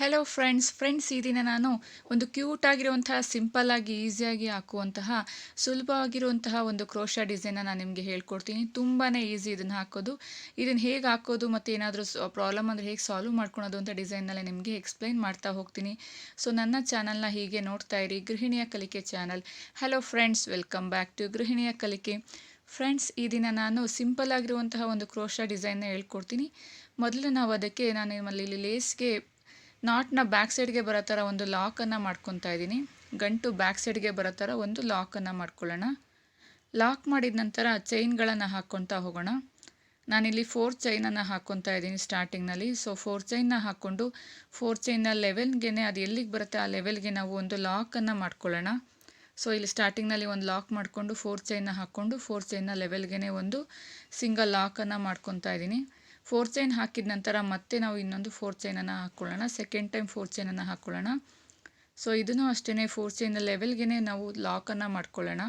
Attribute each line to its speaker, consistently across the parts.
Speaker 1: Hello friends ಈ ದಿನ ನಾನು ಒಂದು ಕ್ಯೂಟ್ ಆಗಿರುವಂತಹ ಸಿಂಪಲ್ ಆಗಿ ಈಸಿಯಾಗಿ ಹಾಕುವಂತಹ ಸುಲಭವಾಗಿರುವಂತಹ ಒಂದು ಕ್ರೋಶಾ ಡಿಸೈನ್ನ ನಾನು ನಿಮಗೆ ಹೇಳ್ಕೊಡ್ತೀನಿ. ತುಂಬಾ ಈಸಿ ಇದನ್ನು ಹಾಕೋದು. ಇದನ್ನು ಹೇಗೆ ಹಾಕೋದು ಮತ್ತು ಏನಾದರೂ ಪ್ರಾಬ್ಲಮ್ ಅಂದರೆ ಹೇಗೆ ಸಾಲ್ವ್ ಮಾಡ್ಕೊಳೋದು ಅಂತ ಡಿಸೈನ್ನಲ್ಲೇ ನಿಮಗೆ ಎಕ್ಸ್ಪ್ಲೈನ್ ಮಾಡ್ತಾ ಹೋಗ್ತೀನಿ. ಸೊ ನನ್ನ ಚಾನಲ್ನ ಹೀಗೆ ನೋಡ್ತಾ ಇರಿ, ಗೃಹಿಣಿಯ ಕಲಿಕೆ channel. Hello friends, welcome back to ಗೃಹಿಣಿಯ ಕಲಿಕೆ. ಫ್ರೆಂಡ್ಸ್, ಈ ದಿನ ನಾನು ಸಿಂಪಲ್ ಆಗಿರುವಂತಹ ಒಂದು ಕ್ರೋಶಾ ಡಿಸೈನ್ನ ಹೇಳ್ಕೊಡ್ತೀನಿ. ಮೊದಲು ನಾವು ಅದಕ್ಕೆ ನಾನು ನಿಮ್ಮಲ್ಲಿ ಇಲ್ಲಿ ಲೇಸ್ಗೆ ನಾಟ್ನ ಬ್ಯಾಕ್ ಸೈಡ್ಗೆ ಬರೋ ಥರ ಒಂದು ಲಾಕನ್ನು ಮಾಡ್ಕೊತಾ ಇದ್ದೀನಿ. ಗಂಟು ಬ್ಯಾಕ್ ಸೈಡ್ಗೆ ಬರೋ ಥರ ಒಂದು ಲಾಕನ್ನು ಮಾಡ್ಕೊಳ್ಳೋಣ. ಲಾಕ್ ಮಾಡಿದ ನಂತರ ಚೈನ್ಗಳನ್ನು ಹಾಕ್ಕೊತಾ ಹೋಗೋಣ. ನಾನಿಲ್ಲಿ 4 ಚೈನನ್ನು ಹಾಕ್ಕೊತಾ ಇದ್ದೀನಿ ಸ್ಟಾರ್ಟಿಂಗ್ನಲ್ಲಿ. ಸೊ 4 ಚೈನ್ನ ಹಾಕ್ಕೊಂಡು 4 ಚೈನ್ನ ಲೆವೆಲ್ಗೆ ಅದು ಎಲ್ಲಿಗೆ ಬರುತ್ತೆ ಆ ಲೆವೆಲ್ಗೆ ನಾವು ಒಂದು ಲಾಕನ್ನು ಮಾಡ್ಕೊಳ್ಳೋಣ. ಸೊ ಇಲ್ಲಿ ಸ್ಟಾರ್ಟಿಂಗ್ನಲ್ಲಿ ಒಂದು ಲಾಕ್ ಮಾಡಿಕೊಂಡು 4 ಚೈನ್ನ ಹಾಕ್ಕೊಂಡು 4 ಚೈನ್ನ ಲೆವೆಲ್ಗೆ ಒಂದು ಸಿಂಗಲ್ ಲಾಕನ್ನು ಮಾಡ್ಕೊತಾ ಇದ್ದೀನಿ. 4 ಚೈನ್ ಹಾಕಿದ ನಂತರ ಮತ್ತೆ ನಾವು ಇನ್ನೊಂದು 4 ಚೈನನ್ನು ಹಾಕ್ಕೊಳ್ಳೋಣ. ಸೆಕೆಂಡ್ ಟೈಮ್ 4 ಚೈನನ್ನು ಹಾಕ್ಕೊಳ್ಳೋಣ. ಸೊ ಇದನ್ನು ಅಷ್ಟೇ 4 ಚೈನ್ ಲೆವೆಲ್ಗೆ ನಾವು ಲಾಕನ್ನು ಮಾಡ್ಕೊಳ್ಳೋಣ.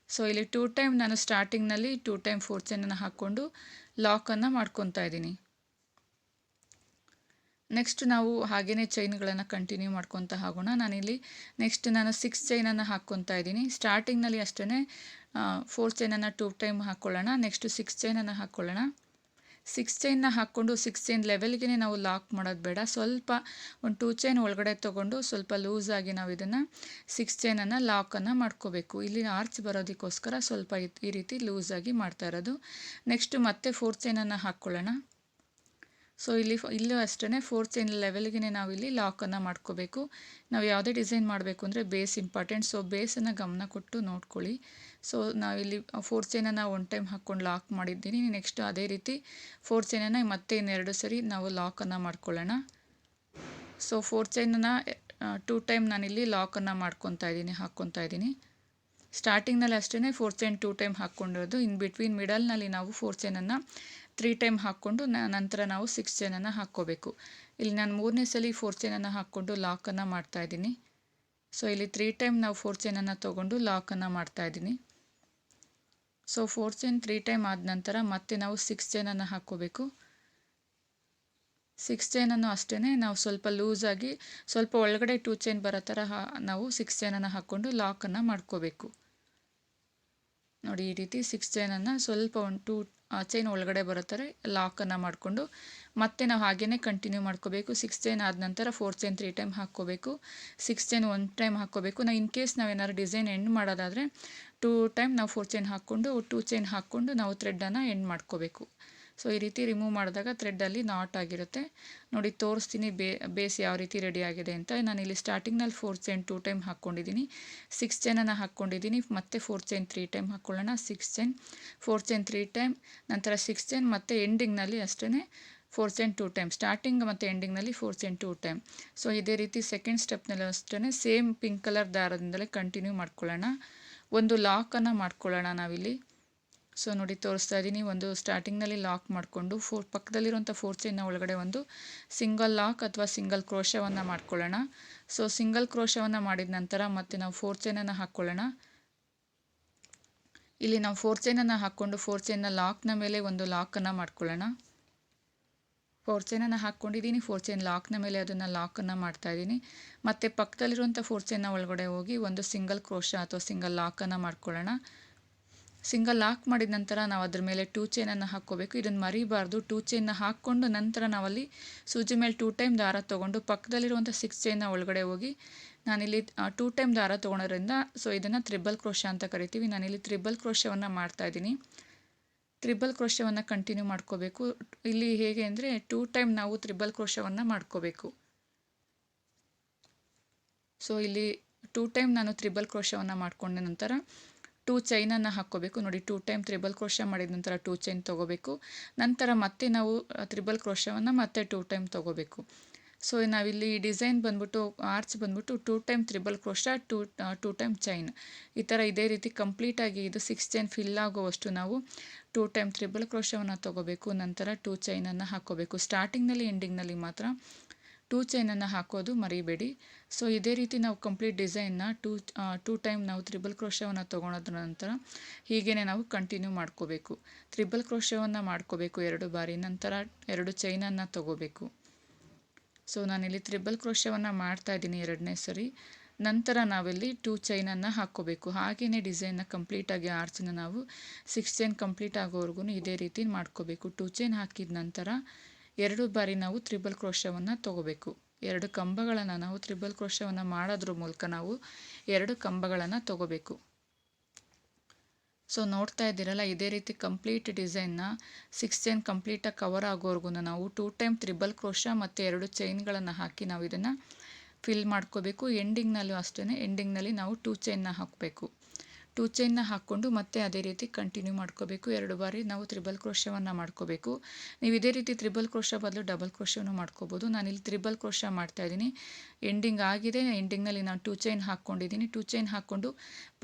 Speaker 1: ಸೊ ಇಲ್ಲಿ 2 ಟೈಮ್ ನಾನು ಸ್ಟಾರ್ಟಿಂಗ್ನಲ್ಲಿ 2 ಟೈಮ್ 4 ಚೈನನ್ನು ಹಾಕ್ಕೊಂಡು ಲಾಕನ್ನು ಮಾಡ್ಕೊತಾ ಇದ್ದೀನಿ. ನೆಕ್ಸ್ಟ್ ನಾವು ಹಾಗೆಯೇ ಚೈನ್ಗಳನ್ನು ಕಂಟಿನ್ಯೂ ಮಾಡ್ಕೊತಾ ಹೋಗೋಣ. ನಾನಿಲ್ಲಿ ನೆಕ್ಸ್ಟ್ ನಾನು 6 ಚೈನನ್ನು ಹಾಕ್ಕೊತಾ ಇದ್ದೀನಿ. ಸ್ಟಾರ್ಟಿಂಗ್ನಲ್ಲಿ ಅಷ್ಟೇ 4 ಚೈನನ್ನು 2 ಟೈಮ್ ಹಾಕ್ಕೊಳ್ಳೋಣ. ನೆಕ್ಸ್ಟ್ 6 ಚೈನನ್ನು ಹಾಕ್ಕೊಳ್ಳೋಣ. 6 ಚೈನ್ನ ಹಾಕ್ಕೊಂಡು 6 ಚೈನ್ ಲೆವೆಲ್ಗೆ ನಾವು ಲಾಕ್ ಮಾಡೋದು ಬೇಡ. ಸ್ವಲ್ಪ ಒಂದು 2 ಚೈನ್ ಒಳಗಡೆ ತೊಗೊಂಡು ಸ್ವಲ್ಪ ಲೂಸಾಗಿ ನಾವು ಇದನ್ನು 6 ಚೈನನ್ನು ಲಾಕನ್ನು ಮಾಡ್ಕೋಬೇಕು. ಇಲ್ಲಿ ಆರ್ಚ್ ಬರೋದಕ್ಕೋಸ್ಕರ ಸ್ವಲ್ಪ ಈ ರೀತಿ ಲೂಸಾಗಿ ಮಾಡ್ತಾ ಇರೋದು. ನೆಕ್ಸ್ಟ್ ಮತ್ತೆ 4 ಚೈನನ್ನು ಹಾಕ್ಕೊಳ್ಳೋಣ. ಸೊ ಇಲ್ಲೂ ಅಷ್ಟೇ 4 ಚೈನ್ ಲೆವೆಲ್ಗೆ ನಾವು ಇಲ್ಲಿ ಲಾಕನ್ನು ಮಾಡ್ಕೋಬೇಕು. ನಾವು ಯಾವುದೇ ಡಿಸೈನ್ ಮಾಡಬೇಕು ಅಂದರೆ ಬೇಸ್ ಇಂಪಾರ್ಟೆಂಟ್. ಸೊ ಬೇಸನ್ನು ಗಮನ ಕೊಟ್ಟು ನೋಡ್ಕೊಳ್ಳಿ. ಸೊ ನಾವಿಲ್ಲಿ 4 ಚೈನನ್ನು 1 ಟೈಮ್ ಹಾಕ್ಕೊಂಡು ಲಾಕ್ ಮಾಡಿದ್ದೀನಿ. ನೆಕ್ಸ್ಟ್ ಅದೇ ರೀತಿ 4 ಚೈನನ್ನು ಮತ್ತೆ ಇನ್ನೆರಡು ಸರಿ ನಾವು ಲಾಕನ್ನು ಮಾಡ್ಕೊಳ್ಳೋಣ. ಸೊ 4 ಚೈನನ್ನು 2 ಟೈಮ್ ನಾನಿಲ್ಲಿ ಲಾಕನ್ನು ಹಾಕ್ಕೊತಾ ಇದ್ದೀನಿ. ಸ್ಟಾರ್ಟಿಂಗ್ನಲ್ಲಿ ಅಷ್ಟೇ 4 ಚೈನ್ 2 ಟೈಮ್ ಹಾಕ್ಕೊಂಡಿರೋದು. ಇನ್ ಬಿಟ್ವೀನ್ ಮಿಡಲ್ನಲ್ಲಿ ನಾವು 4 ಚೈನನ್ನು 3 ಟೈಮ್ ಹಾಕ್ಕೊಂಡು ನಂತರ ನಾವು 6 ಚೈನನ್ನು ಹಾಕ್ಕೋಬೇಕು. ಇಲ್ಲಿ ನಾನು 3ನೇ ಸಲ 4 ಚೈನನ್ನು ಹಾಕ್ಕೊಂಡು ಲಾಕನ್ನು ಮಾಡ್ತಾಯಿದ್ದೀನಿ. ಸೊ ಇಲ್ಲಿ 3 ಟೈಮ್ ನಾವು 4 ಚೈನನ್ನು ತೊಗೊಂಡು ಲಾಕನ್ನು ಮಾಡ್ತಾಯಿದ್ದೀನಿ. ಸೊ 4 ಚೈನ್ 3 ಟೈಮ್ ಆದ ನಂತರ ಮತ್ತೆ ನಾವು 6 ಚೈನನ್ನು ಹಾಕ್ಕೋಬೇಕು. 6 ಚೈನನ್ನು ಅಷ್ಟೇ ನಾವು ಸ್ವಲ್ಪ ಲೂಸಾಗಿ ಸ್ವಲ್ಪ ಒಳಗಡೆ 2 ಚೈನ್ ಬರೋ ಥರ ನಾವು 6 ಚೈನನ್ನು ಹಾಕ್ಕೊಂಡು ಲಾಕನ್ನು ಮಾಡ್ಕೋಬೇಕು. ನೋಡಿ, ಈ ರೀತಿ 6 ಚೈನನ್ನು ಸ್ವಲ್ಪ ಒಂದು 2 ಚೈನ್ ಒಳಗಡೆ ಬರೋ ಥರ ಲಾಕನ್ನು ಮಾಡಿಕೊಂಡು ಮತ್ತೆ ನಾವು ಹಾಗೆಯೇ ಕಂಟಿನ್ಯೂ ಮಾಡ್ಕೋಬೇಕು. 6 ಚೈನ್ ಆದ ನಂತರ 4 ಚೈನ್ 3 ಟೈಮ್ ಹಾಕ್ಕೋಬೇಕು. 6 ಚೈನ್ 1 ಟೈಮ್ ಹಾಕ್ಕೋಬೇಕು. ನಾವು ಇನ್ ಕೇಸ್ ನಾವೇನಾದ್ರು ಡಿಸೈನ್ ಎಂಡ್ ಮಾಡೋದಾದರೆ 2 ಟೈಮ್ ನಾವು 4 ಚೈನ್ ಹಾಕ್ಕೊಂಡು 2 ಚೈನ್ ಹಾಕ್ಕೊಂಡು ನಾವು ಥ್ರೆಡ್ಡನ್ನು ಎಂಡ್ ಮಾಡ್ಕೋಬೇಕು. ಸೊ ಈ ರೀತಿ ರಿಮೂವ್ ಮಾಡಿದಾಗ ಥ್ರೆಡ್ಡಲ್ಲಿ ನಾಟ್ ಆಗಿರುತ್ತೆ. ನೋಡಿ, ತೋರಿಸ್ತೀನಿ ಬೇಸ್ ಯಾವ ರೀತಿ ರೆಡಿ ಆಗಿದೆ ಅಂತ. ನಾನಿಲ್ಲಿ ಸ್ಟಾರ್ಟಿಂಗ್ನಲ್ಲಿ 4 ಚೈನ್ 2 ಟೈಮ್ ಹಾಕ್ಕೊಂಡಿದ್ದೀನಿ. 6 ಚೈನನ್ನು ಹಾಕ್ಕೊಂಡಿದ್ದೀನಿ. ಮತ್ತೆ 4 ಚೈನ್ 3 ಟೈಮ್ ಹಾಕ್ಕೊಳ್ಳೋಣ. 6 ಚೈನ್ 4 ಚೈನ್ 3 ಟೈಮ್ ನಂತರ 6 ಚೈನ್ ಮತ್ತು ಎಂಡಿಂಗ್ನಲ್ಲಿ ಅಷ್ಟೇ 4 ಚೈನ್ 2 ಟೈಮ್. ಸ್ಟಾರ್ಟಿಂಗ್ ಮತ್ತು ಎಂಡಿಂಗ್ನಲ್ಲಿ 4 ಚೈನ್ 2 ಟೈಮ್. ಸೊ ಇದೇ ರೀತಿ ಸೆಕೆಂಡ್ ಸ್ಟೆಪ್ನಲ್ಲಿ ಅಷ್ಟೇ ಸೇಮ್ ಪಿಂಕ್ ಕಲರ್ ದಾರದಿಂದಲೇ ಕಂಟಿನ್ಯೂ ಮಾಡ್ಕೊಳ್ಳೋಣ. ಒಂದು ಲಾಕನ್ನು ಮಾಡ್ಕೊಳ್ಳೋಣ ನಾವಿಲ್ಲಿ. ಸೊ ನೋಡಿ, ತೋರಿಸ್ತಾ ಇದ್ದೀನಿ. ಒಂದು ಸ್ಟಾರ್ಟಿಂಗ್ನಲ್ಲಿ ಲಾಕ್ ಮಾಡಿಕೊಂಡು ಪಕ್ಕದಲ್ಲಿರುವಂಥ 4 ಚೈನ್ನ ಒಳಗಡೆ ಒಂದು ಸಿಂಗಲ್ ಲಾಕ್ ಅಥವಾ ಸಿಂಗಲ್ ಕ್ರೋಶವನ್ನು ಮಾಡ್ಕೊಳ್ಳೋಣ. ಸೊ ಸಿಂಗಲ್ ಕ್ರೋಶವನ್ನು ಮಾಡಿದ ನಂತರ ಮತ್ತೆ ನಾವು 4 ಚೈನನ್ನು ಹಾಕ್ಕೊಳ್ಳೋಣ. ಇಲ್ಲಿ ನಾವು 4 ಚೈನನ್ನು ಹಾಕ್ಕೊಂಡು 4 ಚೈನ್ನ ಲಾಕ್ನ ಮೇಲೆ ಒಂದು ಲಾಕನ್ನು ಮಾಡ್ಕೊಳ್ಳೋಣ. 4 ಚೈನನ್ನು ಹಾಕ್ಕೊಂಡಿದ್ದೀನಿ. 4 ಚೈನ್ ಲಾಕ್ನ ಮೇಲೆ ಅದನ್ನು ಲಾಕನ್ನು ಮಾಡ್ತಾಯಿದ್ದೀನಿ. ಮತ್ತು ಪಕ್ಕದಲ್ಲಿರುವಂಥ 4 ಚೈನ್ನ ಒಳಗಡೆ ಹೋಗಿ ಒಂದು ಸಿಂಗಲ್ ಕ್ರೋಶ ಅಥವಾ ಸಿಂಗಲ್ ಲಾಕನ್ನು ಮಾಡ್ಕೊಳ್ಳೋಣ. ಸಿಂಗಲ್ ಲಾಕ್ ಮಾಡಿದ ನಂತರ ನಾವು ಅದ್ರ ಮೇಲೆ 2 ಚೈನನ್ನು ಹಾಕ್ಕೋಬೇಕು. ಇದನ್ನು ಮರಿಬಾರ್ದು. 2 ಚೈನ್ನ ಹಾಕ್ಕೊಂಡು ನಂತರ ನಾವಲ್ಲಿ ಸೂಜಿ ಮೇಲೆ 2 ಟೈಮ್ ದಾರ ತೊಗೊಂಡು ಪಕ್ಕದಲ್ಲಿರುವಂಥ 6 ಚೈನ್ನ ಒಳಗಡೆ ಹೋಗಿ ನಾನಿಲ್ಲಿ 2 ಟೈಮ್ ದಾರ ತೊಗೊಳೋದ್ರಿಂದ ಸೊ ಇದನ್ನು ತ್ರಿಬಲ್ ಕ್ರೋಶ ಅಂತ ಕರಿತೀವಿ. ನಾನಿಲ್ಲಿ ತ್ರಿಬಲ್ ಕ್ರೋಶವನ್ನು ಮಾಡ್ತಾಯಿದ್ದೀನಿ. ತ್ರಿಬಲ್ ಕ್ರೋಶವನ್ನು ಕಂಟಿನ್ಯೂ ಮಾಡ್ಕೋಬೇಕು. ಇಲ್ಲಿ ಹೇಗೆ ಅಂದರೆ 2 ಟೈಮ್ ನಾವು ತ್ರಿಬಲ್ ಕ್ರೋಶವನ್ನು ಮಾಡ್ಕೋಬೇಕು. ಸೊ ಇಲ್ಲಿ 2 ಟೈಮ್ ನಾನು ತ್ರಿಬಲ್ ಕ್ರೋಶವನ್ನು ಮಾಡ್ಕೊಂಡ ನಂತರ 2 ಚೈನನ್ನು ಹಾಕ್ಕೋಬೇಕು. ನೋಡಿ, 2 ಟೈಮ್ ತ್ರಿಬಲ್ ಕ್ರೋಶ ಮಾಡಿದ ನಂತರ 2 ಚೈನ್ ತೊಗೋಬೇಕು. ನಂತರ ಮತ್ತೆ ನಾವು ತ್ರಿಬಲ್ ಕ್ರೋಶವನ್ನು ಮತ್ತೆ 2 ಟೈಮ್ ತೊಗೋಬೇಕು. ಸೊ ನಾವಿಲ್ಲಿ ಡಿಸೈನ್ ಬಂದ್ಬಿಟ್ಟು ಆರ್ಚ್ ಬಂದ್ಬಿಟ್ಟು 2 time triple crochet 2 time chain, ಈ ಥರ ಇದೇ ರೀತಿ ಕಂಪ್ಲೀಟಾಗಿ ಇದು 6 ಚೈನ್ ಫಿಲ್ ಆಗುವಷ್ಟು ನಾವು 2 ಟೈಮ್ ತ್ರಿಬಲ್ ಕ್ರೋಶವನ್ನು ತೊಗೋಬೇಕು. ನಂತರ 2 ಚೈನನ್ನು ಹಾಕ್ಕೋಬೇಕು. ಸ್ಟಾರ್ಟಿಂಗ್ನಲ್ಲಿ ಎಂಡಿಂಗ್ನಲ್ಲಿ ಮಾತ್ರ 2 ಚೈನನ್ನು ಹಾಕೋದು ಮರಿಬೇಡಿ. ಸೊ ಇದೇ ರೀತಿ ನಾವು ಕಂಪ್ಲೀಟ್ ಡಿಸೈನ್ನ 2 ಟೈಮ್ ನಾವು ತ್ರಿಬಲ್ ಕ್ರೋಶವನ್ನು ತೊಗೊಳೋದ್ರ ನಂತರ ಹೀಗೇ ನಾವು ಕಂಟಿನ್ಯೂ ಮಾಡ್ಕೋಬೇಕು. ತ್ರಿಬಲ್ ಕ್ರೋಶವನ್ನು ಮಾಡ್ಕೋಬೇಕು 2 ಬಾರಿ. ನಂತರ 2 ಚೈನನ್ನು ತೊಗೋಬೇಕು. ಸೊ ನಾನಿಲ್ಲಿ ತ್ರಿಬಲ್ ಕ್ರೋಶವನ್ನು ಮಾಡ್ತಾ ಇದ್ದೀನಿ ಎರಡನೇ ಸರಿ. ನಂತರ ನಾವಿಲ್ಲಿ 2 ಚೈನನ್ನು ಹಾಕ್ಕೋಬೇಕು. ಹಾಗೆಯೇ ಡಿಸೈನ್ನ ಕಂಪ್ಲೀಟಾಗಿ ಆರ್ಚನ್ನ ನಾವು 6 ಚೈನ್ ಕಂಪ್ಲೀಟ್ ಆಗೋವರೆಗೂ ಇದೇ ರೀತಿ ಮಾಡ್ಕೋಬೇಕು. 2 ಚೈನ್ ಹಾಕಿದ ನಂತರ 2 ಬಾರಿ ನಾವು ತ್ರಿಬಲ್ ಕ್ರೋಶವನ್ನು ತೊಗೋಬೇಕು. 2 ಕಂಬಗಳನ್ನು ನಾವು ತ್ರಿಬಲ್ ಕ್ರೋಶವನ್ನು ಮಾಡೋದ್ರ ಮೂಲಕ ನಾವು 2 ಕಂಬಗಳನ್ನು ತೊಗೋಬೇಕು. ಸೊ ನೋಡ್ತಾ ಇದ್ದೀರಲ್ಲ, ಇದೇ ರೀತಿ ಕಂಪ್ಲೀಟ್ ಡಿಸೈನ್ನ 6 ಚೈನ್ ಕಂಪ್ಲೀಟಾಗಿ ಕವರ್ ಆಗೋವರೆಗೂ ನಾವು 2 ಟೈಮ್ ತ್ರಿಬಲ್ ಕ್ರೋಶ ಮತ್ತು 2 ಚೈನ್ಗಳನ್ನು ಹಾಕಿ ನಾವು ಇದನ್ನು ಫಿಲ್ ಮಾಡ್ಕೋಬೇಕು. ಎಂಡಿಂಗ್ನಲ್ಲೂ ಅಷ್ಟೇ, ಎಂಡಿಂಗ್ನಲ್ಲಿ ನಾವು 2 ಚೈನ್ನ ಹಾಕಬೇಕು. 2 ಚೈನ್ನ ಹಾಕ್ಕೊಂಡು ಮತ್ತೆ ಅದೇ ರೀತಿ ಕಂಟಿನ್ಯೂ ಮಾಡ್ಕೋಬೇಕು. 2 ಬಾರಿ ನಾವು ತ್ರಿಬಲ್ ಕ್ರೋಶವನ್ನು ಮಾಡ್ಕೋಬೇಕು. ನೀವು ಇದೇ ರೀತಿ ತ್ರಿಬಲ್ ಕ್ರೋಶ ಬದಲು ಡಬಲ್ ಕ್ರೋಶವನ್ನು ಮಾಡ್ಕೋಬೋದು. ನಾನಿಲ್ಲಿ ತ್ರಿಬಲ್ ಕ್ರೋಶ ಮಾಡ್ತಾಯಿದ್ದೀನಿ. ಎಂಡಿಂಗ್ ಆಗಿದೆ. ಎಂಡಿಂಗ್ನಲ್ಲಿ ನಾನು 2 ಚೈನ್ ಹಾಕ್ಕೊಂಡಿದ್ದೀನಿ. 2 ಚೈನ್ ಹಾಕ್ಕೊಂಡು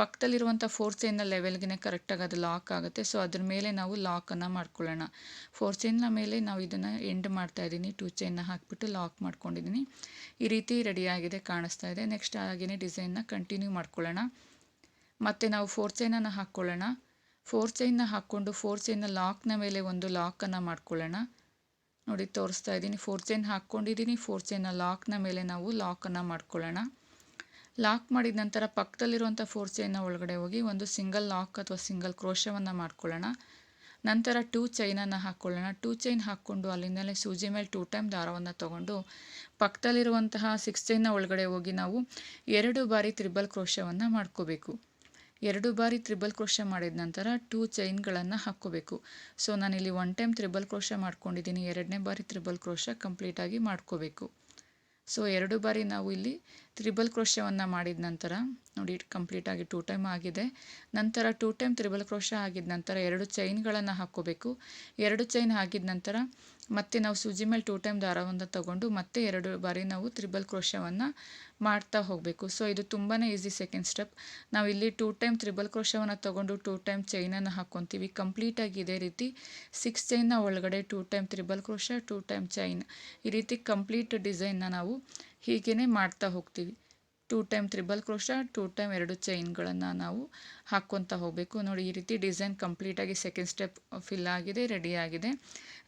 Speaker 1: ಪಕ್ಕದಲ್ಲಿರುವಂಥ 4 ಚೈನ್ನ ಲೆವೆಲ್ಗೆ ಕರೆಕ್ಟಾಗಿ ಅದು ಲಾಕ್ ಆಗುತ್ತೆ. ಸೊ ಅದ್ರ ಮೇಲೆ ನಾವು ಲಾಕನ್ನು ಮಾಡ್ಕೊಳ್ಳೋಣ. 4 ಚೈನ್ನ ಮೇಲೆ ನಾವು ಇದನ್ನು ಎಂಡ್ ಮಾಡ್ತಾಯಿದ್ದೀನಿ. 2 ಚೈನ್ನ ಹಾಕಿಬಿಟ್ಟು ಲಾಕ್ ಮಾಡ್ಕೊಂಡಿದ್ದೀನಿ. ಈ ರೀತಿ ರೆಡಿಯಾಗಿದೆ, ಕಾಣಿಸ್ತಾ ಇದೆ. ನೆಕ್ಸ್ಟ್ ಹಾಗೆಯೇ ಡಿಸೈನ್ನ ಕಂಟಿನ್ಯೂ ಮಾಡ್ಕೊಳ್ಳೋಣ. ಮತ್ತು ನಾವು 4 ಚೈನನ್ನು ಹಾಕ್ಕೊಳ್ಳೋಣ. 4 ಚೈನ್ನ ಹಾಕ್ಕೊಂಡು 4 ಚೈನ್ನ ಲಾಕ್ನ ಮೇಲೆ ಒಂದು ಲಾಕನ್ನು ಮಾಡ್ಕೊಳ್ಳೋಣ. ನೋಡಿ ತೋರಿಸ್ತಾ ಇದ್ದೀನಿ. 4 ಚೈನ್ ಹಾಕ್ಕೊಂಡಿದ್ದೀನಿ. 4 ಚೈನ್ನ ಲಾಕ್ನ ಮೇಲೆ ನಾವು ಲಾಕನ್ನು ಮಾಡ್ಕೊಳ್ಳೋಣ. ಲಾಕ್ ಮಾಡಿದ ನಂತರ ಪಕ್ಕದಲ್ಲಿರುವಂಥ 4 ಚೈನ್ನ ಒಳಗಡೆ ಹೋಗಿ ಒಂದು ಸಿಂಗಲ್ ಲಾಕ್ ಅಥವಾ ಸಿಂಗಲ್ ಕ್ರೋಶವನ್ನು ಮಾಡ್ಕೊಳ್ಳೋಣ. ನಂತರ 2 ಚೈನನ್ನು ಹಾಕ್ಕೊಳ್ಳೋಣ. 2 ಚೈನ್ ಹಾಕ್ಕೊಂಡು ಅಲ್ಲಿಂದಲೇ ಸೂಜಿ ಮೇಲೆ 2 ಟೈಮ್ ದಾರವನ್ನು ತೊಗೊಂಡು ಪಕ್ಕದಲ್ಲಿರುವಂತಹ 6 ಚೈನ್ನ ಒಳಗಡೆ ಹೋಗಿ ನಾವು 2 ಬಾರಿ ತ್ರಿಬಲ್ ಕ್ರೋಶವನ್ನು ಮಾಡ್ಕೋಬೇಕು. 2 ಬಾರಿ ತ್ರಿಬಲ್ ಕ್ರೋಶ ಮಾಡಿದ ನಂತರ 2 ಚೈನ್ಗಳನ್ನು ಹಾಕ್ಕೋಬೇಕು. ಸೊ ನಾನಿಲ್ಲಿ 1 ಟೈಮ್ ತ್ರಿಬಲ್ ಕ್ರೋಶ ಮಾಡ್ಕೊಂಡಿದ್ದೀನಿ. 2ನೇ ಬಾರಿ ತ್ರಿಬಲ್ ಕ್ರೋಶ ಕಂಪ್ಲೀಟಾಗಿ ಮಾಡ್ಕೋಬೇಕು. ಸೊ 2 ಬಾರಿ ನಾವು ಇಲ್ಲಿ ತ್ರಿಬಲ್ ಕ್ರೋಶವನ್ನು ಮಾಡಿದ ನಂತರ ನೋಡಿ ಕಂಪ್ಲೀಟಾಗಿ 2 ಟೈಮ್ ಆಗಿದೆ. ನಂತರ 2 ಟೈಮ್ ತ್ರಿಬಲ್ ಕ್ರೋಶ ಆಗಿದ ನಂತರ 2 ಚೈನ್ಗಳನ್ನು ಹಾಕ್ಕೋಬೇಕು. 2 ಚೈನ್ ಆಗಿದ ನಂತರ ಮತ್ತೆ ನಾವು ಸೂಜಿ ಮೇಲೆ 2 ಟೈಮ್ ದಾರವನ್ನು ತಗೊಂಡು ಮತ್ತೆ 2 ಬಾರಿ ನಾವು ತ್ರಿಬಲ್ ಕ್ರೋಶವನ್ನು ಮಾಡ್ತಾ ಹೋಗಬೇಕು. ಸೊ ಇದು ತುಂಬಾ ಈಸಿ ಸೆಕೆಂಡ್ ಸ್ಟೆಪ್. ನಾವು ಇಲ್ಲಿ 2 ಟೈಮ್ ತ್ರಿಬಲ್ ಕ್ರೋಶವನ್ನು ತಗೊಂಡು 2 ಟೈಮ್ ಚೈನನ್ನು ಹಾಕ್ಕೊತೀವಿ. ಕಂಪ್ಲೀಟಾಗಿ ಇದೇ ರೀತಿ 6 ಚೈನ್ನ ಒಳಗಡೆ 2 time triple crochet, 2 time chain, ಈ ರೀತಿ ಕಂಪ್ಲೀಟ್ ಡಿಸೈನ್ನ ನಾವು ಹೀಗೇ ಮಾಡ್ತಾ ಹೋಗ್ತೀವಿ. 2 ಟೈಮ್ ತ್ರಿಬಲ್ ಕ್ರೋಶ, 2 ಟೈಮ್ 2 ಚೈನ್ಗಳನ್ನು ನಾವು ಹಾಕ್ಕೊತಾ ಹೋಗಬೇಕು. ನೋಡಿ ಈ ರೀತಿ ಡಿಸೈನ್ ಕಂಪ್ಲೀಟಾಗಿ ಸೆಕೆಂಡ್ ಸ್ಟೆಪ್ ಫಿಲ್ ಆಗಿದೆ, ರೆಡಿ ಆಗಿದೆ.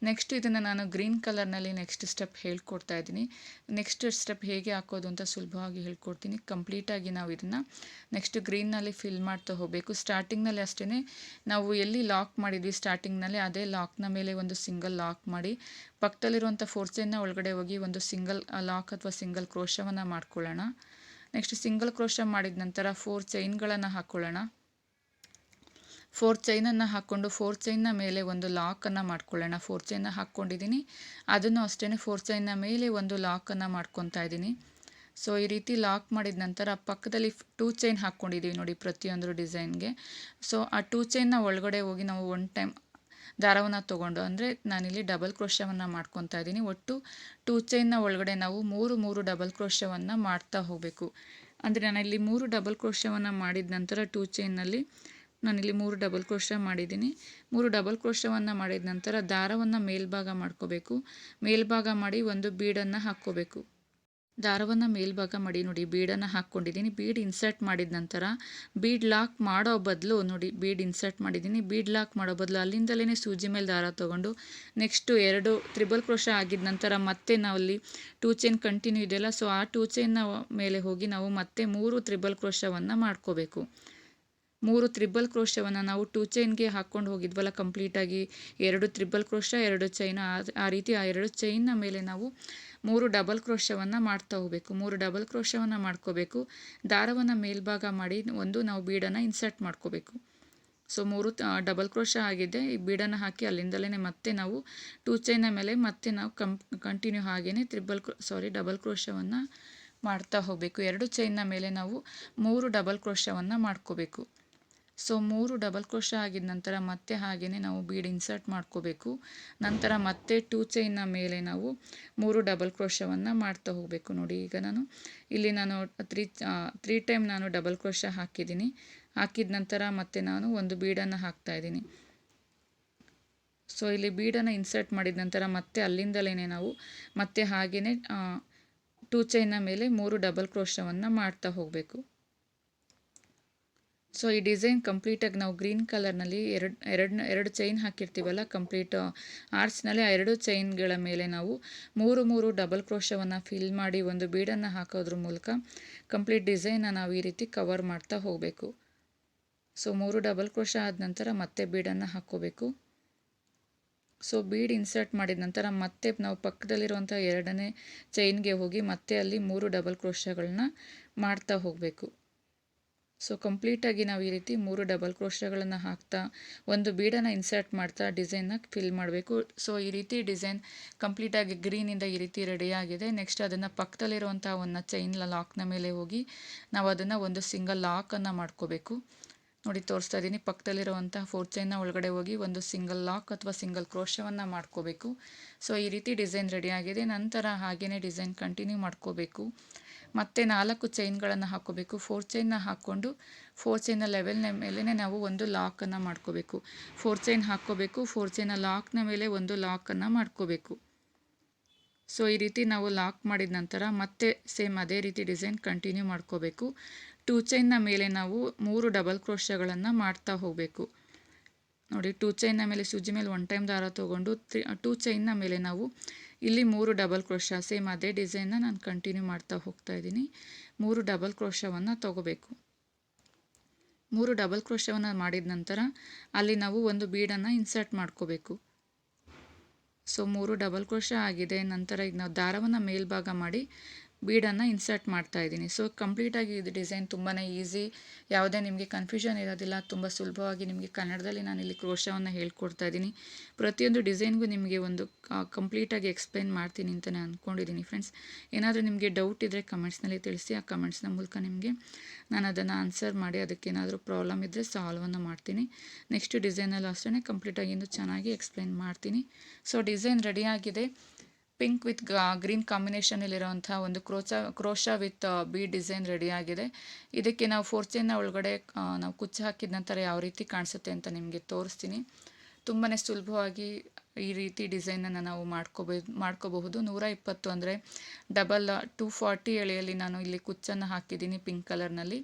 Speaker 1: ನೆಕ್ಸ್ಟ್ ಇದನ್ನು ನಾನು ಗ್ರೀನ್ ಕಲರ್ನಲ್ಲಿ ನೆಕ್ಸ್ಟ್ ಸ್ಟೆಪ್ ಹೇಳ್ಕೊಡ್ತಾ ಇದ್ದೀನಿ. ನೆಕ್ಸ್ಟ್ ಸ್ಟೆಪ್ ಹೇಗೆ ಹಾಕೋದು ಅಂತ ಸುಲಭವಾಗಿ ಹೇಳ್ಕೊಡ್ತೀನಿ. ಕಂಪ್ಲೀಟಾಗಿ ನಾವು ಇದನ್ನು ನೆಕ್ಸ್ಟ್ ಗ್ರೀನ್ನಲ್ಲಿ ಫಿಲ್ ಮಾಡ್ತಾ ಹೋಗಬೇಕು. ಸ್ಟಾರ್ಟಿಂಗ್ನಲ್ಲಿ ಅಷ್ಟೇ ನಾವು ಎಲ್ಲಿ ಲಾಕ್ ಮಾಡಿದ್ವಿ ಸ್ಟಾರ್ಟಿಂಗ್ನಲ್ಲಿ ಅದೇ ಲಾಕ್ನ ಮೇಲೆ ಒಂದು ಸಿಂಗಲ್ ಲಾಕ್ ಮಾಡಿ ಪಕ್ಕದಲ್ಲಿರುವಂಥ 4 ಚೈನ್ನ ಒಳಗಡೆ ಹೋಗಿ ಒಂದು ಸಿಂಗಲ್ ಲಾಕ್ ಅಥವಾ ಸಿಂಗಲ್ ಕ್ರೋಶವನ್ನು ಮಾಡ್ಕೊಳ್ಳೋಣ. ನೆಕ್ಸ್ಟ್ ಸಿಂಗಲ್ ಕ್ರೋಶ ಮಾಡಿದ ನಂತರ 4 ಚೈನ್ಗಳನ್ನು ಹಾಕ್ಕೊಳ್ಳೋಣ. 4 ಚೈನನ್ನು ಹಾಕ್ಕೊಂಡು 4 ಚೈನ್ನ ಮೇಲೆ ಒಂದು ಲಾಕನ್ನು ಮಾಡ್ಕೊಳ್ಳೋಣ. 4 ಚೈನ್ನ ಹಾಕ್ಕೊಂಡಿದ್ದೀನಿ. ಅದನ್ನು ಅಷ್ಟೇ 4 ಚೈನ್ನ ಮೇಲೆ ಒಂದು ಲಾಕನ್ನು ಮಾಡ್ಕೊತಾ ಇದ್ದೀನಿ. ಸೊ ಈ ರೀತಿ ಲಾಕ್ ಮಾಡಿದ ನಂತರ ಪಕ್ಕದಲ್ಲಿ 2 ಚೈನ್ ಹಾಕ್ಕೊಂಡಿದ್ದೀವಿ ನೋಡಿ ಪ್ರತಿಯೊಂದು ಡಿಸೈನ್ಗೆ. ಸೊ ಆ 2 ಚೈನ್ನ ಒಳಗಡೆ ಹೋಗಿ ನಾವು 1 ಟೈಮ್ ದಾರವನ್ನು ತೊಗೊಂಡು, ಅಂದರೆ ನಾನಿಲ್ಲಿ ಡಬಲ್ ಕ್ರೋಶವನ್ನು ಮಾಡ್ಕೊತಾ ಇದ್ದೀನಿ. ಒಟ್ಟು 2 ಚೈನ್ನ ಒಳಗಡೆ ನಾವು 3 ಡಬಲ್ ಕ್ರೋಶವನ್ನು ಮಾಡ್ತಾ ಹೋಗಬೇಕು. ಅಂದರೆ ನಾನಿಲ್ಲಿ 3 ಡಬಲ್ ಕ್ರೋಶವನ್ನು ಮಾಡಿದ ನಂತರ 2 ಚೈನ್ನಲ್ಲಿ ನಾನಿಲ್ಲಿ 3 ಡಬಲ್ ಕ್ರೋಶ ಮಾಡಿದ್ದೀನಿ. 3 ಡಬಲ್ ಕ್ರೋಶವನ್ನು ಮಾಡಿದ ನಂತರ ದಾರವನ್ನು ಮೇಲ್ಭಾಗ ಮಾಡ್ಕೋಬೇಕು. ಮೇಲ್ಭಾಗ ಮಾಡಿ ಒಂದು ಬೀಡನ್ನು ಹಾಕ್ಕೋಬೇಕು. ದಾರವನ್ನು ಮೇಲ್ಭಾಗ ಮಾಡಿ ನೋಡಿ ಬೀಡನ್ನು ಹಾಕ್ಕೊಂಡಿದ್ದೀನಿ. ಬೀಡ್ ಇನ್ಸರ್ಟ್ ಮಾಡಿದ ನಂತರ ಬೀಡ್ ಲಾಕ್ ಮಾಡೋ ಬದಲು ನೋಡಿ ಬೀಡ್ ಇನ್ಸರ್ಟ್ ಮಾಡಿದ್ದೀನಿ. ಬೀಡ್ ಲಾಕ್ ಮಾಡೋ ಬದಲು ಅಲ್ಲಿಂದಲೇ ಸೂಜಿ ಮೇಲೆ ದಾರ ತೊಗೊಂಡು ನೆಕ್ಸ್ಟು 2 ತ್ರಿಬಲ್ ಕ್ರೋಶ ಆಗಿದ ನಂತರ ಮತ್ತೆ ನಾವಲ್ಲಿ 2 ಚೈನ್ ಕಂಟಿನ್ಯೂ ಇದೆಯಲ್ಲ, ಸೊ ಆ 2 ಚೈನ್ನ ಮೇಲೆ ಹೋಗಿ ನಾವು ಮತ್ತೆ 3 ತ್ರಿಬಲ್ ಕ್ರೋಶವನ್ನು ಮಾಡ್ಕೋಬೇಕು. 3 ತ್ರಿಬಲ್ ಕ್ರೋಶವನ್ನು ನಾವು 2 ಚೈನ್ಗೆ ಹಾಕ್ಕೊಂಡು ಹೋಗಿದ್ವಲ್ಲ ಕಂಪ್ಲೀಟಾಗಿ 2 ತ್ರಿಬಲ್ ಕ್ರೋಶ 2 ಚೈನ್, ಆ ರೀತಿ ಆ 2 ಚೈನ್ನ ಮೇಲೆ ನಾವು 3 ಡಬಲ್ ಕ್ರೋಶವನ್ನು ಮಾಡ್ತಾ ಹೋಗಬೇಕು. 3 ಡಬಲ್ ಕ್ರೋಶವನ್ನು ಮಾಡ್ಕೋಬೇಕು. ದಾರವನ್ನು ಮೇಲ್ಭಾಗ ಮಾಡಿ ಒಂದು ನಾವು ಬೀಡನ್ನು ಇನ್ಸರ್ಟ್ ಮಾಡ್ಕೋಬೇಕು. ಸೊ 3 ಡಬಲ್ ಕ್ರೋಶ ಆಗಿದೆ. ಈ ಬೀಡನ್ನು ಹಾಕಿ ಅಲ್ಲಿಂದಲೇ ಮತ್ತೆ ನಾವು 2 ಚೈನ್ನ ಮೇಲೆ ಮತ್ತೆ ನಾವು ಕಂಟಿನ್ಯೂ ಹಾಗೇ ಡಬಲ್ ಕ್ರೋಶವನ್ನು ಮಾಡ್ತಾ ಹೋಗಬೇಕು. 2 ಚೈನ್ನ ಮೇಲೆ ನಾವು 3 ಡಬಲ್ ಕ್ರೋಶವನ್ನು ಮಾಡ್ಕೋಬೇಕು. ಸೊ 3 ಡಬಲ್ ಕ್ರೋಶ ಆಗಿದ ನಂತರ ಮತ್ತೆ ಹಾಗೆಯೇ ನಾವು ಬೀಡ್ ಇನ್ಸರ್ಟ್ ಮಾಡ್ಕೋಬೇಕು. ನಂತರ ಮತ್ತೆ 2 ಚೈನ್ನ ಮೇಲೆ ನಾವು 3 ಡಬಲ್ ಕ್ರೋಶವನ್ನು ಮಾಡ್ತಾ ಹೋಗಬೇಕು. ನೋಡಿ ಈಗ ನಾನು 3 ಟೈಮ್ ನಾನು ಡಬಲ್ ಕ್ರೋಶ ಹಾಕಿದ್ದೀನಿ. ಹಾಕಿದ ನಂತರ ಮತ್ತೆ ನಾನು ಒಂದು ಬೀಡನ್ನು ಹಾಕ್ತಾ ಇದ್ದೀನಿ. ಸೊ ಇಲ್ಲಿ ಬೀಡನ್ನು ಇನ್ಸರ್ಟ್ ಮಾಡಿದ ನಂತರ ಮತ್ತೆ ಅಲ್ಲಿಂದಲೇ ನಾವು ಮತ್ತೆ ಹಾಗೆಯೇ 2 ಚೈನ್ನ ಮೇಲೆ 3 ಡಬಲ್ ಕ್ರೋಶವನ್ನು ಮಾಡ್ತಾ ಹೋಗಬೇಕು. ಸೊ ಈ ಡಿಸೈನ್ ಕಂಪ್ಲೀಟಾಗಿ ನಾವು ಗ್ರೀನ್ ಕಲರ್ನಲ್ಲಿ ಎರಡು ಚೈನ್ ಹಾಕಿರ್ತೀವಲ್ಲ, ಕಂಪ್ಲೀಟ್ ಆರ್ಚ್ನಲ್ಲಿ ಆ ಎರಡು ಚೈನ್ಗಳ ಮೇಲೆ ನಾವು ಮೂರು ಡಬಲ್ ಕ್ರೋಶವನ್ನು ಫಿಲ್ ಮಾಡಿ ಒಂದು ಬೀಡನ್ನು ಹಾಕೋದ್ರ ಮೂಲಕ ಕಂಪ್ಲೀಟ್ ಡಿಸೈನ್ನ ನಾವು ಈ ರೀತಿ ಕವರ್ ಮಾಡ್ತಾ ಹೋಗಬೇಕು. ಸೊ 3 ಡಬಲ್ ಕ್ರೋಶ ಆದ ನಂತರ ಮತ್ತೆ ಬೀಡನ್ನು ಹಾಕ್ಕೋಬೇಕು. ಸೊ ಬೀಡ್ ಇನ್ಸರ್ಟ್ ಮಾಡಿದ ನಂತರ ಮತ್ತೆ ನಾವು ಪಕ್ಕದಲ್ಲಿರುವಂಥ ಎರಡನೇ ಚೈನ್ಗೆ ಹೋಗಿ ಮತ್ತೆ ಅಲ್ಲಿ 3 ಡಬಲ್ ಕ್ರೋಶಗಳನ್ನ ಮಾಡ್ತಾ ಹೋಗಬೇಕು. ಸೊ ಕಂಪ್ಲೀಟಾಗಿ ನಾವು ಈ ರೀತಿ 3 ಡಬಲ್ ಕ್ರೋಶಗಳನ್ನು ಹಾಕ್ತಾ ಒಂದು ಬೀಡನ್ನು ಇನ್ಸರ್ಟ್ ಮಾಡ್ತಾ ಡಿಸೈನ್ನ ಫಿಲ್ ಮಾಡಬೇಕು. ಸೊ ಈ ರೀತಿ ಡಿಸೈನ್ ಕಂಪ್ಲೀಟಾಗಿ ಗ್ರೀನಿಂದ ಈ ರೀತಿ ರೆಡಿಯಾಗಿದೆ. ನೆಕ್ಸ್ಟ್ ಅದನ್ನು ಪಕ್ಕದಲ್ಲಿರುವಂಥ ಒಂದು ಚೈನ್ ಲಾಕ್ನ ಮೇಲೆ ಹೋಗಿ ನಾವು ಅದನ್ನು ಒಂದು ಸಿಂಗಲ್ ಲಾಕನ್ನು ಮಾಡ್ಕೋಬೇಕು. ನೋಡಿ ತೋರಿಸ್ತಾ ಇದ್ದೀನಿ, ಪಕ್ಕದಲ್ಲಿರುವಂಥ 4 ಚೈನ್ನ ಒಳಗಡೆ ಹೋಗಿ ಒಂದು ಸಿಂಗಲ್ ಲಾಕ್ ಅಥವಾ ಸಿಂಗಲ್ ಕ್ರೋಶವನ್ನು ಮಾಡ್ಕೋಬೇಕು. ಸೊ ಈ ರೀತಿ ಡಿಸೈನ್ ರೆಡಿಯಾಗಿದೆ. ನಂತರ ಹಾಗೆಯೇ ಡಿಸೈನ್ ಕಂಟಿನ್ಯೂ ಮಾಡ್ಕೋಬೇಕು. ಮತ್ತೆ 4 ಚೈನ್ಗಳನ್ನು ಹಾಕ್ಕೋಬೇಕು. 4 ಚೈನ್ನ ಹಾಕ್ಕೊಂಡು 4 ಚೈನ್ನ ಲೆವೆಲ್ನ ಮೇಲೆ ನಾವು ಒಂದು ಲಾಕನ್ನು ಮಾಡ್ಕೋಬೇಕು. 4 ಚೈನ್ ಹಾಕ್ಕೋಬೇಕು. 4 ಚೈನ್ನ ಲಾಕ್ನ ಮೇಲೆ ಒಂದು ಲಾಕನ್ನು ಮಾಡ್ಕೋಬೇಕು. ಸೊ ಈ ರೀತಿ ನಾವು ಲಾಕ್ ಮಾಡಿದ ನಂತರ ಮತ್ತೆ ಸೇಮ್ ಅದೇ ರೀತಿ ಡಿಸೈನ್ ಕಂಟಿನ್ಯೂ ಮಾಡ್ಕೋಬೇಕು. 2 ಚೈನ್ನ ಮೇಲೆ ನಾವು 3 ಡಬಲ್ ಕ್ರೋಶಗಳನ್ನು ಮಾಡ್ತಾ ಹೋಗಬೇಕು. ನೋಡಿ 2 ಚೈನ್ನ ಮೇಲೆ ಸೂಜಿ ಮೇಲೆ 1 ಟೈಮ್ ದಾರ ತೊಗೊಂಡು 2 ಚೈನ್ನ ಮೇಲೆ ನಾವು ಇಲ್ಲಿ 3 ಡಬಲ್ ಕ್ರೋಶ ಸೇಮ್ ಅದೇ ಡಿಸೈನ್ನ ನಾನು ಕಂಟಿನ್ಯೂ ಮಾಡ್ತಾ ಹೋಗ್ತಾ ಇದ್ದೀನಿ. 3 ಡಬಲ್ ಕ್ರೋಶವನ್ನು ತೊಗೋಬೇಕು. 3 ಡಬಲ್ ಕ್ರೋಶವನ್ನು ಮಾಡಿದ ನಂತರ ಅಲ್ಲಿ ನಾವು ಒಂದು ಬೀಡನ್ನು ಇನ್ಸರ್ಟ್ ಮಾಡ್ಕೋಬೇಕು. ಸೊ 3 ಡಬಲ್ ಕ್ರೋಶ ಆಗಿದೆ. ನಂತರ ಈಗ ನಾವು ದಾರವನ್ನು ಮೇಲ್ಭಾಗ ಮಾಡಿ ಬೀಡನ್ನು ಇನ್ಸರ್ಟ್ ಮಾಡ್ತಾ ಇದ್ದೀನಿ. ಸೊ ಕಂಪ್ಲೀಟಾಗಿ ಇದು ಡಿಸೈನ್ ತುಂಬಾ ಈಸಿ, ಯಾವುದೇ ನಿಮಗೆ ಕನ್ಫ್ಯೂಷನ್ ಇರೋದಿಲ್ಲ. ತುಂಬ ಸುಲಭವಾಗಿ ನಿಮಗೆ ಕನ್ನಡದಲ್ಲಿ ನಾನು ಇಲ್ಲಿ ಕ್ರೋಶವನ್ನು ಹೇಳ್ಕೊಡ್ತಾ ಇದ್ದೀನಿ. ಪ್ರತಿಯೊಂದು ಡಿಸೈನ್ಗೂ ನಿಮಗೆ ಒಂದು ಕಂಪ್ಲೀಟಾಗಿ ಎಕ್ಸ್ಪ್ಲೈನ್ ಮಾಡ್ತೀನಿ ಅಂತಲೇ ಅಂದ್ಕೊಂಡಿದ್ದೀನಿ ಫ್ರೆಂಡ್ಸ್. ಏನಾದರೂ ನಿಮಗೆ ಡೌಟ್ ಇದ್ದರೆ ಕಮೆಂಟ್ಸ್ನಲ್ಲಿ ತಿಳಿಸಿ. ಆ ಕಮೆಂಟ್ಸ್ನ ಮೂಲಕ ನಿಮಗೆ ನಾನು ಅದನ್ನು ಆನ್ಸರ್ ಮಾಡಿ ಅದಕ್ಕೇನಾದರೂ ಪ್ರಾಬ್ಲಮ್ ಇದ್ದರೆ ಸಾಲ್ವನ್ನು ಮಾಡ್ತೀನಿ. ನೆಕ್ಸ್ಟ್ ಡಿಸೈನಲ್ಲೂ ಅಷ್ಟೇ ಕಂಪ್ಲೀಟಾಗಿ ಇನ್ನೂ ಚೆನ್ನಾಗಿ ಎಕ್ಸ್ಪ್ಲೈನ್ ಮಾಡ್ತೀನಿ. ಸೊ ಡಿಸೈನ್ ರೆಡಿಯಾಗಿದೆ. ಪಿಂಕ್ ವಿತ್ ಗ್ರೀನ್ ಕಾಂಬಿನೇಷನಲ್ಲಿರುವಂಥ ಒಂದು ಕ್ರೋಶ ವಿತ್ ಬೀಡ್ ಡಿಸೈನ್ ರೆಡಿಯಾಗಿದೆ. ಇದಕ್ಕೆ ನಾವು 4 ಚೈನ್ನ ಒಳಗಡೆ ನಾವು ಕುಚ್ಚು ಹಾಕಿದ ನಂತರ ಯಾವ ರೀತಿ ಕಾಣಿಸುತ್ತೆ ಅಂತ ನಿಮಗೆ ತೋರಿಸ್ತೀನಿ. ತುಂಬಾ ಸುಲಭವಾಗಿ ಈ ರೀತಿ ಡಿಸೈನನ್ನು ನಾವು ಮಾಡ್ಕೋಬಹುದು. 120 ಅಂದರೆ ಡಬಲ್ 240 ಎಳೆಯಲ್ಲಿ ನಾನು ಇಲ್ಲಿ ಕುಚ್ಚನ್ನು ಹಾಕಿದ್ದೀನಿ ಪಿಂಕ್ ಕಲರ್ನಲ್ಲಿ.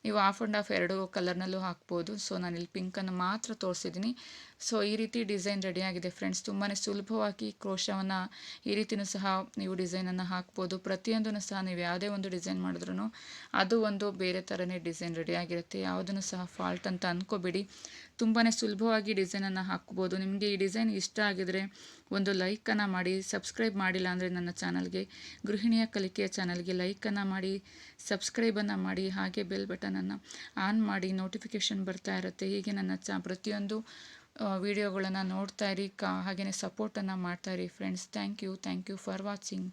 Speaker 1: ನೀವು ಹಾಫ್ ಆ್ಯಂಡ್ ಹಾಫ್ ಎರಡು ಕಲರ್ನಲ್ಲೂ ಹಾಕ್ಬೋದು. ಸೊ ನಾನಿಲ್ಲಿ ಪಿಂಕನ್ನು ಮಾತ್ರ ತೋರಿಸಿದ್ದೀನಿ. ಸೊ ಈ ರೀತಿ ಡಿಸೈನ್ ರೆಡಿಯಾಗಿದೆ ಫ್ರೆಂಡ್ಸ್. ತುಂಬಾ ಸುಲಭವಾಗಿ ಕ್ರೋಶವನ್ನು ಈ ರೀತಿಯೂ ಸಹ ನೀವು ಡಿಸೈನನ್ನು ಹಾಕ್ಬೋದು. ಪ್ರತಿಯೊಂದನ್ನು ಸಹ ನೀವು ಯಾವುದೇ ಒಂದು ಡಿಸೈನ್ ಮಾಡಿದ್ರೂ ಅದು ಒಂದು ಬೇರೆ ಥರನೇ ಡಿಸೈನ್ ರೆಡಿಯಾಗಿರುತ್ತೆ. ಯಾವುದನ್ನು ಸಹ ಫಾಲ್ಟ್ ಅಂತ ಅಂದ್ಕೋಬೇಡಿ. ತುಂಬಾ ಸುಲಭವಾಗಿ ಡಿಸೈನನ್ನು ಹಾಕ್ಬೋದು. ನಿಮಗೆ ಈ ಡಿಸೈನ್ ಇಷ್ಟ ಆಗಿದರೆ ಒಂದು ಲೈಕನ್ನು ಮಾಡಿ. ಸಬ್ಸ್ಕ್ರೈಬ್ ಮಾಡಿಲ್ಲ ಅಂದರೆ ನನ್ನ ಚಾನಲ್ಗೆ, ಗೃಹಿಣಿಯ ಕಲಿಕೆಯ ಚಾನಲ್ಗೆ ಲೈಕನ್ನು ಮಾಡಿ, ಸಬ್ಸ್ಕ್ರೈಬನ್ನು ಮಾಡಿ, ಹಾಗೆ ಬೆಲ್ ಬಟನನ್ನು ಆನ್ ಮಾಡಿ. ನೋಟಿಫಿಕೇಷನ್ ಬರ್ತಾ ಇರುತ್ತೆ. ಹೀಗೆ ನನ್ನ ಪ್ರತಿಯೊಂದು ವಿಡಿಯೋಗಳನ್ನು ನೋಡ್ತಾ ಇರಿ. ಹಾಗೆಯೇ ಸಪೋರ್ಟನ್ನು ಮಾಡ್ತಾ ಇರಿ friends. Thank you for watching.